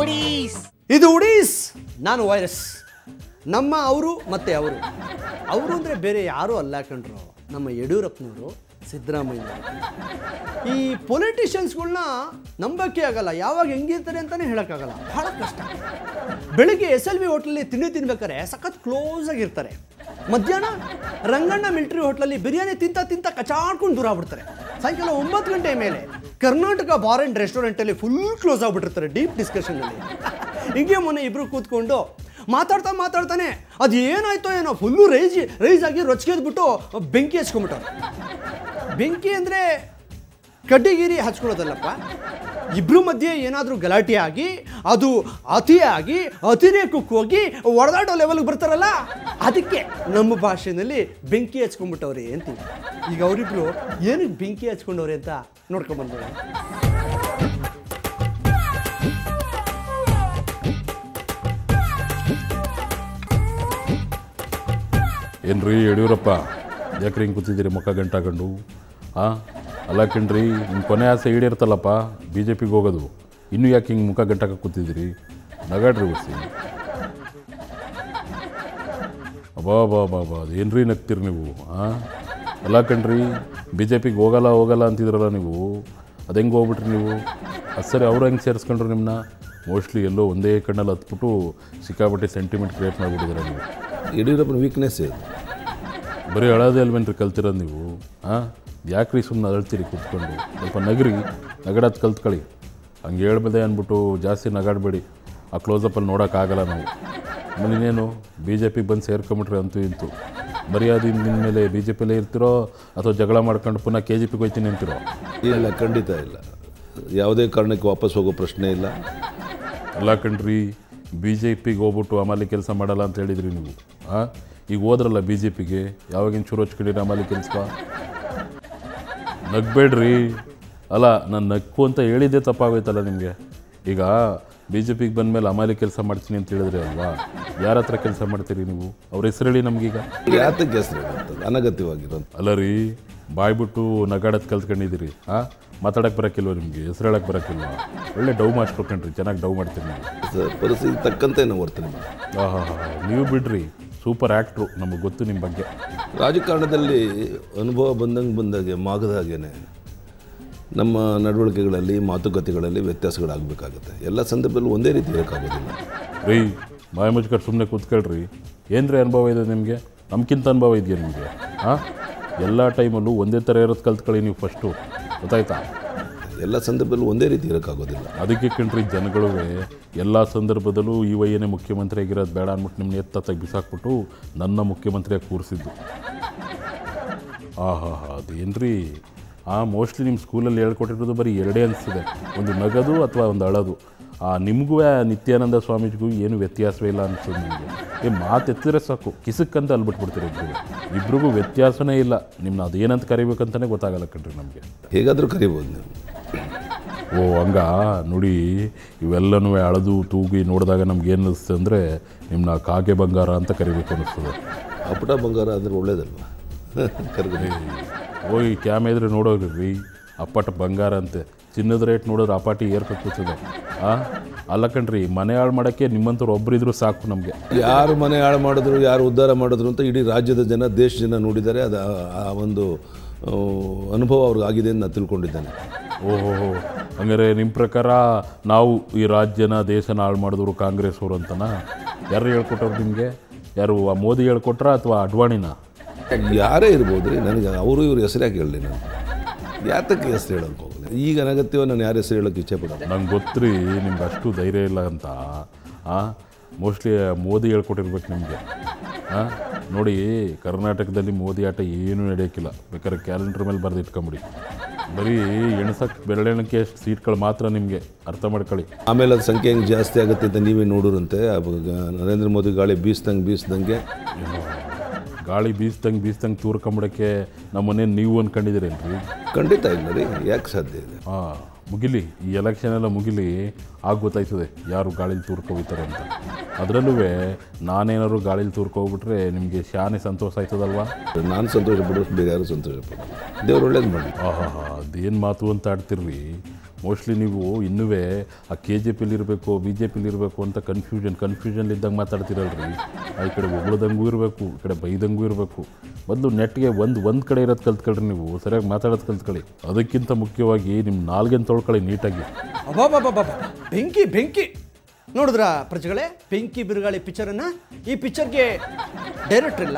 ಉಡೀಸ್. ಇದು ಉಡೀಸ್, ನಾನು ವೈರಸ್. ನಮ್ಮ ಅವರು ಮತ್ತು ಅವರು ಅಂದರೆ ಬೇರೆ ಯಾರೂ ಅಲ್ಲ ಕಣ್ರು, ನಮ್ಮ ಯಡಿಯೂರಪ್ಪನವರು, ಸಿದ್ದರಾಮಯ್ಯ. ಈ ಪೊಲಿಟಿಷಿಯನ್ಸ್ಗಳನ್ನ ನಂಬಕ್ಕೆ ಆಗಲ್ಲ, ಯಾವಾಗ ಹೆಂಗಿರ್ತಾರೆ ಅಂತಲೇ ಹೇಳೋಕ್ಕಾಗಲ್ಲ, ಭಾಳ ಕಷ್ಟ. ಬೆಳಿಗ್ಗೆ SLV ಹೋಟ್ಲಲ್ಲಿ ತಿನ್ಬೇಕಾದ್ರೆ ಸಖತ್ ಕ್ಲೋಸ್ ಆಗಿರ್ತಾರೆ. ಮಧ್ಯಾಹ್ನ ರಂಗಣ್ಣ ಮಿಲಿಟರಿ ಹೋಟ್ಲಲ್ಲಿ ಬಿರಿಯಾನಿ ತಿಂತ ಕಚಾಡ್ಕೊಂಡು ದೂರ ಆಗ್ಬಿಡ್ತಾರೆ. ಸಾಯಂಕಾಲ 9 ಗಂಟೆ ಮೇಲೆ ಕರ್ನಾಟಕ ಬಾರ್ ಆ್ಯಂಡ್ ರೆಸ್ಟೋರೆಂಟಲ್ಲಿ ಫುಲ್ ಕ್ಲೋಸ್ ಆಗಿಬಿಟ್ಟಿರ್ತಾರೆ ಡೀಪ್ ಡಿಸ್ಕಷನ್ನಲ್ಲಿ. ಹಿಂಗೆ ಮೊನ್ನೆ ಇಬ್ಬರು ಕೂತ್ಕೊಂಡು ಮಾತಾಡ್ತಾನೆ ಅದು ಏನಾಯ್ತೋ ಏನೋ ಫುಲ್ಲು ರೈಸ್ ಆಗಿ ರೊಚ್ಗೆದ್ಬಿಟ್ಟು ಬೆಂಕಿ ಹಚ್ಕೊಂಡ್ಬಿಟ್ಟವ್ರು. ಬೆಂಕಿ ಅಂದರೆ ಕಡ್ಡಿಗಿರಿ ಹಚ್ಕೊಳ್ಳೋದಲ್ಲಪ್ಪ, ಇಬ್ಬರು ಮಧ್ಯೆ ಏನಾದರೂ ಗಲಾಟೆ ಆಗಿ ಅದು ಅತಿಯಾಗಿ ಅತಿರೇಕಕ್ಕೆ ಹೋಗಿ ಒಡೆದಾಡೋ ಲೆವೆಲ್ಗೆ ಬರ್ತಾರಲ್ಲ, ಅದಕ್ಕೆ ನಮ್ಮ ಭಾಷೆಯಲ್ಲಿ ಬೆಂಕಿ ಹಚ್ಕೊಂಡ್ಬಿಟ್ಟವ್ರೆ ಅಂತೀವಿ. ಈಗ ಅವರಿಬ್ರು ಏನಕ್ಕೆ ಬೆಂಕಿ ಹಚ್ಕೊಂಡವ್ರೆ ಅಂತ ನೋಡ್ಕೊಂಬಂದ್ಬಿಡ. ಏನ್ರಿ ಯಡಿಯೂರಪ್ಪ, ಯಾಕ್ರಿ ಹಿಂಗೆ ಕೂತಿದ್ದೀರಿ ಮುಖ ಗಂಟಾಕೊಂಡು? ಅಲ್ಲ ಕಣ್ರಿ, ನಿಮ್ಮ ಕೊನೆ ಆಸೆ ಈಡೇರ್ತಲ್ಲಪ್ಪ BJPಗೆ ಹೋಗೋದು, ಇನ್ನೂ ಯಾಕೆ ಹಿಂಗೆ ಮುಖ ಗಂಟಾಕ ಕೂತಿದ್ದೀರಿ? ನಗಾಡ್ರಿ ಉಳಿಸಿ. ಅಬಾ ಏನ್ರಿ ನಗ್ತೀರಿ ನೀವು? ಅಲ್ಲ ಕಣ್ರಿ, BJPಗೆ ಹೋಗಲ್ಲ ಅಂತಿದ್ರಲ್ಲ ನೀವು, ಅದು ಹೆಂಗೆ ಹೋಗ್ಬಿಟ್ರಿ ನೀವು? ಅದು ಸರಿ, ಅವ್ರು ಹೆಂಗೆ ಸೇರಿಸ್ಕೊಂಡ್ರು ನಿಮ್ಮನ್ನ? ಮೋಸ್ಟ್ಲಿ ಎಲ್ಲೋ ಒಂದೇ ಕಣ್ಣಲ್ಲಿ ಹತ್ಬಿಟ್ಟು ಸಿಕ್ಕಾಪಟ್ಟೆ ಸೆಂಟಿಮೆಂಟ್ ಕ್ರಿಯೇಟ್ ಮಾಡಿಬಿಟ್ಟಿದ್ದೀರ ನೀವು. ಯಡಿಯೂರಪ್ಪನ ವೀಕ್ನೆಸ್ ಇದು. ಬರೀ ಅಳೋದೇ ಅಲ್ವೇನ್ರಿ ಕಲ್ತಿರೋದು ನೀವು? ಯಾಕ್ರಿ ಸುಮ್ಮನೆ ಅಳ್ತೀರಿ ಕೂತ್ಕೊಂಡು? ಸ್ವಲ್ಪ ನಗಡೋದು ಕಲ್ತ್ಕೊಳ್ಳಿ. ಹಂಗೆ ಹೇಳ್ಬೋದೆ ಅಂದ್ಬಿಟ್ಟು ಜಾಸ್ತಿ ನಗಾಡಬೇಡಿ. ಆ ಕ್ಲೋಸಪ್ಪಲ್ಲಿ ನೋಡೋಕ್ಕಾಗಲ್ಲ ನಾವು. ಆಮೇಲೆ ಇನ್ನೇನು BJPಗೆ ಬಂದು ಸೇರ್ಕೊಂಬಿಟ್ರೆ ಅಂತೂ ಇಂತು ಮರ್ಯಾದಿಂದ ಮೇಲೆ BJPಯಲ್ಲೇ ಇರ್ತಿರೋ ಅಥವಾ ಜಗಳ ಮಾಡ್ಕೊಂಡು ಪುನಃ KJPಗೆ ಹೋಗ್ತೀನಿ ಅಂತಿರೋ? ಇಲ್ಲ, ಖಂಡಿತ ಇಲ್ಲ. ಯಾವುದೇ ಕಾರಣಕ್ಕೆ ವಾಪಸ್ ಹೋಗೋ ಪ್ರಶ್ನೆ ಇಲ್ಲ. ಅಲ್ಲ ಕಣ್ರಿ, BJPಗೆ ಹೋಗ್ಬಿಟ್ಟು ಅಮಾಲಿ ಕೆಲಸ ಮಾಡಲ್ಲ ಅಂತ ಹೇಳಿದ್ರಿ ನೀವು. ಈಗ ಹೋದ್ರಲ್ಲ BJPಗೆ, ಯಾವಾಗಿನ ಶುರು ಹಚ್ಕೊಂಡಿರಿ ಅಮಾಲಿ ಕೆಲಸ? ನಗ್ಬೇಡ್ರಿ. ಅಲ್ಲ, ನಾನು ನಕ್ಕು ಅಂತ ಹೇಳಿದ್ದೆ ತಪ್ಪಾಗೋಯ್ತಲ್ಲ ನಿಮಗೆ. ಈಗ BJPಗೆ ಬಂದಮೇಲೆ ಅಮಾಲಿ ಕೆಲಸ ಮಾಡ್ತೀನಿ ಅಂತ ಹೇಳಿದ್ರಿ ಅಲ್ವಾ? ಯಾರ ಹತ್ರ ಕೆಲಸ ಮಾಡ್ತೀರಿ ನೀವು? ಅವ್ರ ಹೆಸರು ಹೇಳಿ ನಮಗೀಗ. ಯಾತಕ್ಕೆ ಹೆಸರು ಹೇಳುವಂಥದ್ದು ಅನಗತ್ಯವಾಗಿರೋ? ಅಲ್ಲ ರೀ, ಬಾಯ್ಬಿಟ್ಟು ನಗಾಡೋದು ಕಲ್ತ್ಕೊಂಡಿದ್ದೀರಿ. ಮಾತಾಡೋಕ್ಕೆ ಬರೋಕ್ಕಿಲ್ವ ನಿಮಗೆ? ಹೆಸರು ಹೇಳೋಕ್ಕೆ ಬರೋಕ್ಕಿಲ್ವ? ಒಳ್ಳೆ ಡವ್ ಮಾಸ್ಟ್ರು ಕಣ್ರಿ, ಚೆನ್ನಾಗಿ ಡವ್ ಮಾಡ್ತೀರಿ ನೀವು. ಪರಿಸ್ಥಿತಿ ತಕ್ಕಂತೆ ನಾವು ವರ್ತನೆ ಮಾಡಿ. ನೀವು ಬಿಡ್ರಿ, ಸೂಪರ್ ಆ್ಯಕ್ಟ್ರು, ನಮಗೆ ಗೊತ್ತು ನಿಮ್ಮ ಬಗ್ಗೆ. ರಾಜಕಾರಣದಲ್ಲಿ ಅನುಭವ ಬಂದಾಗೆ ಮಾಗದಾಗೇನೆ ನಮ್ಮ ನಡವಳಿಕೆಗಳಲ್ಲಿ, ಮಾತುಕತೆಗಳಲ್ಲಿ ವ್ಯತ್ಯಾಸಗಳಾಗಬೇಕಾಗುತ್ತೆ. ಎಲ್ಲ ಸಂದರ್ಭದಲ್ಲೂ ಒಂದೇ ರೀತಿ ಇರೋಕ್ಕಾಗೋದಿಲ್ಲ. ರೀ, ಬಾಯಿ ಮುಚ್ಕೊಂಡು ಸುಮ್ಮನೆ ಕೂತ್ಕೊಳ್ರಿ. ಏನ್ರಿ ಅನುಭವ ಇದೆ ನಿಮಗೆ? ನಮ್ಗಿಂತ ಅನುಭವ ಇದೆಯಾ ನಿಮಗೆ? ಎಲ್ಲ ಟೈಮಲ್ಲೂ ಒಂದೇ ಥರ ಇರೋದು ಕಲ್ತ್ಕೊಳ್ಳಿ ನೀವು ಫಸ್ಟು, ಗೊತ್ತಾಯ್ತಾ? ಎಲ್ಲ ಸಂದರ್ಭದಲ್ಲೂ ಒಂದೇ ರೀತಿ ಇರೋಕ್ಕಾಗೋದಿಲ್ಲ. ಅದಕ್ಕೆ ಕಣ್ರಿ, ಜನಗಳು ಎಲ್ಲ ಸಂದರ್ಭದಲ್ಲೂ ಈ ವಯ್ಯನೇ ಮುಖ್ಯಮಂತ್ರಿ ಆಗಿರೋದು ಬೇಡ ಅಂದ್ಬಿಟ್ಟು ನಿಮ್ಮನ್ನ ಎತ್ತಾಗಿ ಬಿಸಾಕ್ಬಿಟ್ಟು ನನ್ನ ಮುಖ್ಯಮಂತ್ರಿಯಾಗಿ ಕೂರಿಸಿದ್ದು. ಅದೇನ್ರಿ, ಮೋಸ್ಟ್ಲಿ ನಿಮ್ಮ ಸ್ಕೂಲಲ್ಲಿ ಹೇಳ್ಕೊಟ್ಟಿರೋದು ಬರೀ ಎರಡೇ ಅನಿಸ್ತಿದೆ, ಒಂದು ನಗದು ಅಥವಾ ಒಂದು ಅಳೋದು. ನಿಮಗೂ ನಿತ್ಯಾನಂದ ಸ್ವಾಮೀಜಿಗೂ ಏನು ವ್ಯತ್ಯಾಸವೇ ಇಲ್ಲ ಅನಿಸ್ತದೆ ನನಗೆ. ಮಾತು ಎತ್ತಿದ್ರೆ ಸಾಕು, ಕಿಸಕ್ಕಂತ ಅಲ್ಬಿಟ್ಬಿಡ್ತೀರಿ ಇಬ್ರಿಗೂ ವ್ಯತ್ಯಾಸನೇ ಇಲ್ಲ. ನಿಮ್ಮನ್ನ ಅದೇನಂತ ಕರಿಬೇಕಂತಲೇ ಗೊತ್ತಾಗಲ್ಲ ಕಣ್ರಿ ನಮಗೆ. ಹೇಗಾದರೂ ಕರಿಬೋದು ನೀವು. ಹಂಗ ನೋಡಿ, ಇವೆಲ್ಲನೂ ಅಳದು ತೂಗಿ ನೋಡಿದಾಗ ನಮ್ಗೆ ಏನು ಅನ್ನಿಸ್ತದೆ ಅಂದರೆ, ನಿಮ್ಮನ್ನ ಕಾಗೆ ಬಂಗಾರ ಅಂತ ಕರಿಬೇಕು ಅನ್ನಿಸ್ತದೆ. ಅಪಟ ಬಂಗಾರ ಅಂದರೆ ಒಳ್ಳೇದಲ್ವ? ಹೋಗಿ ಕ್ಯಾಮೆ ಇದ್ರೆ ನೋಡೋಗ್ರಿ, ಅಪ್ಪಟ ಬಂಗಾರ ಅಂತೆ. ಚಿನ್ನದ ರೇಟ್ ನೋಡಿದ್ರೆ ಅಪಾಟಿ ಏರ್ಕೊಂಡು ಕೂತಿದೆ. ಅಲ್ಲ ಕಣ್ರಿ, ಮನೆ ಹಾಳು ಮಾಡೋಕ್ಕೆ ನಿಮ್ಮಂಥವ್ರು ಒಬ್ಬರಿದ್ರು ಸಾಕು ನಮಗೆ. ಯಾರು ಮನೆ ಹಾಳು ಮಾಡಿದ್ರು, ಯಾರು ಉದ್ಧಾರ ಮಾಡಿದ್ರು ಅಂತ ಇಡೀ ರಾಜ್ಯದ ಜನ, ದೇಶ ಜನ ನೋಡಿದ್ದಾರೆ. ಅದು ಆ ಒಂದು ಅನುಭವ ಅವ್ರಿಗಾಗಿದೆ ಅಂತ ನಾನು ತಿಳ್ಕೊಂಡಿದ್ದೇನೆ. ಹಂಗಾರೆ ನಿಮ್ಮ ಪ್ರಕಾರ ನಾವು ಈ ರಾಜ್ಯನ ದೇಶನ ಹಾಳು ಮಾಡಿದವರು ಕಾಂಗ್ರೆಸ್ ಅವರು ಅಂತನಾ? ಯಾರು ಹೇಳ್ಕೊಟ್ಟವ್ರು ನಿಮಗೆ? ಯಾರು ಮೋದಿ ಹೇಳ್ಕೊಟ್ರ ಅಥವಾ ಅಡ್ವಾಣಿನ? ಯಾರೇ ಇರ್ಬೋದು ರೀ, ನನಗೆ ಅವರು ಇವ್ರ ಹೆಸರು ಯಾಕೆ ಹೇಳಲಿ? ನಾನು ಯಾತಕ್ಕೆ ಹೆಸರು ಹೇಳೋಕ್ಕೆ ಹೋಗಲಿ? ಈಗ ಅನಗತ್ಯವ ನಾನು ಯಾರ ಹೆಸರು ಹೇಳೋಕ್ಕೆ ಇಚ್ಛೆ ಪಡೋದು. ನಂಗೆ ಗೊತ್ತ್ರಿ, ನಿಮ್ಗೆ ಅಷ್ಟು ಧೈರ್ಯ ಇಲ್ಲ ಅಂತ. ಮೋಸ್ಟ್ಲಿ ಮೋದಿ ಹೇಳ್ಕೊಟ್ಟಿರ್ಬೇಕು ನಿಮಗೆ. ನೋಡಿ, ಕರ್ನಾಟಕದಲ್ಲಿ ಮೋದಿ ಆಟ ಏನೂ ನಡೆಯೋಕ್ಕಿಲ್ಲ. ಬೇಕಾದ್ರೆ ಕ್ಯಾಲೆಂಡರ್ ಮೇಲೆ ಬರೆದು ಇಟ್ಕೊಂಬಿಡಿ. ಬರೀ ಎಣ್ಸಕ್ಕೆ ಬೆರಳೆಣಕ್ಕೆ ಅಷ್ಟು ಸೀಟ್ಗಳು ಮಾತ್ರ ನಿಮಗೆ, ಅರ್ಥ ಮಾಡ್ಕೊಳ್ಳಿ. ಆಮೇಲೆ ಅದು ಸಂಖ್ಯೆ ಹೆಂಗೆ ಜಾಸ್ತಿ ಆಗುತ್ತೆ ಅಂತ ನೀವೇ ನೋಡಿರಂತೆ. ನರೇಂದ್ರ ಮೋದಿ ಗಾಳಿ ಬೀಸ್ದಂಗೆ ಗಾಳಿ ಬೀಸ್ದಂಗೆ ತೂರ್ಕೊಂಬಿಡೋಕ್ಕೆ ನಮ್ಮನ್ನೇ ನೀವು ಅಂದ್ಕೊಂಡಿದ್ದೀರೇನ್ರಿ? ಖಂಡಿತ ಇಲ್ಲ ರೀ, ಯಾಕೆ ಸಾಧ್ಯ ಇದೆ? ಮುಗಿಲಿ, ಈ ಎಲೆಕ್ಷನ್ ಎಲ್ಲ ಮುಗಿಲಿ, ಆಗ ಗೊತ್ತಾಯ್ತದೆ ಯಾರು ಗಾಳೀಲಿ ತೂರ್ಕೋಗ್ತಾರೆ ಅಂತ. ಅದರಲ್ಲೂ ನಾನೇನಾದ್ರು ಗಾಳೀಲಿ ತೂರ್ಕೋಗ್ಬಿಟ್ರೆ ನಿಮಗೆ ಶಾನೆ ಸಂತೋಷ ಆಯ್ತದಲ್ವಾ? ನಾನು ಸಂತೋಷ ಪಡೋಷ್ಟು ಬೇರೆ ಯಾರು ಸಂತೋಷ ಪಡೋದು. ದೇವ್ರು ಒಳ್ಳೇದು ಮಾಡಿ. ಅದೇನು ಮಾತು ಅಂತ ಆಡ್ತಿರ್ರಿ. ಮೋಸ್ಟ್ಲಿ ನೀವು ಇನ್ನೂ ಆ KJPಲಿ ಇರಬೇಕು BJPಲಿ ಇರಬೇಕು ಅಂತ ಕನ್ಫ್ಯೂಷನ್ಲಿದ್ದಾಗ ಮಾತಾಡ್ತಿರಲ್ರಿ. ಈ ಕಡೆ ಹೊಗಳದಂಗೂ ಇರಬೇಕು, ಈ ಕಡೆ ಬೈದಂಗೂ ಇರಬೇಕು. ಮೊದಲು ನೆಟ್ಗೆ ಒಂದು ಕಡೆ ಇರೋದು ಕಲ್ತ್ಕೊಳ್ರಿ, ನೀವು ಸರಿಯಾಗಿ ಮಾತಾಡೋದು ಕಲ್ತ್ಕೊಳ್ಳಿ. ಅದಕ್ಕಿಂತ ಮುಖ್ಯವಾಗಿ ನಿಮ್ಮ ನಾಲ್ಗೆನ ತೊಳ್ಕೊಳ್ಳಿ ನೀಟಾಗಿ. ಅಬ್ಬಾ ಬೆಂಕಿ ನೋಡಿದ್ರ ಪ್ರಜೆಗಳೇ, ಬೆಂಕಿ ಬಿರುಗಾಳಿ ಪಿಕ್ಚರನ್ನು. ಈ ಪಿಕ್ಚರ್ಗೆ ಡೈರೆಕ್ಟ್ರ್ ಇಲ್ಲ,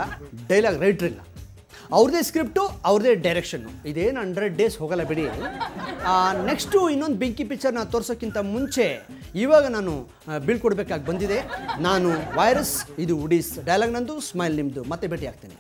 ಡೈಲಾಗ್ ರೈಟ್ರ್ ಇಲ್ಲ, ಅವ್ರದ್ದೇ ಸ್ಕ್ರಿಪ್ಟು, ಅವ್ರದ್ದೇ ಡೈರೆಕ್ಷನ್ನು. ಇದೇನು 100 ಡೇಸ್ ಹೋಗಲ್ಲ ಬಿಡಿ. ನೆಕ್ಸ್ಟು ಇನ್ನೊಂದು ಬೆಂಕಿ ಪಿಕ್ಚರ್ನ ತೋರ್ಸೋಕ್ಕಿಂತ ಮುಂಚೆ ಇವಾಗ ನಾನು ಬೀಳ್ಕೊಡ್ಬೇಕಾಗಿ ಬಂದಿದೆ. ನಾನು ವೈರಸ್, ಇದು ವುಡೀಸ್. ಡೈಲಾಗ್ ನಂದು, ಸ್ಮೈಲ್ ನಿಮ್ಮದು. ಮತ್ತೆ ಭೇಟಿ ಆಗ್ತೇನೆ.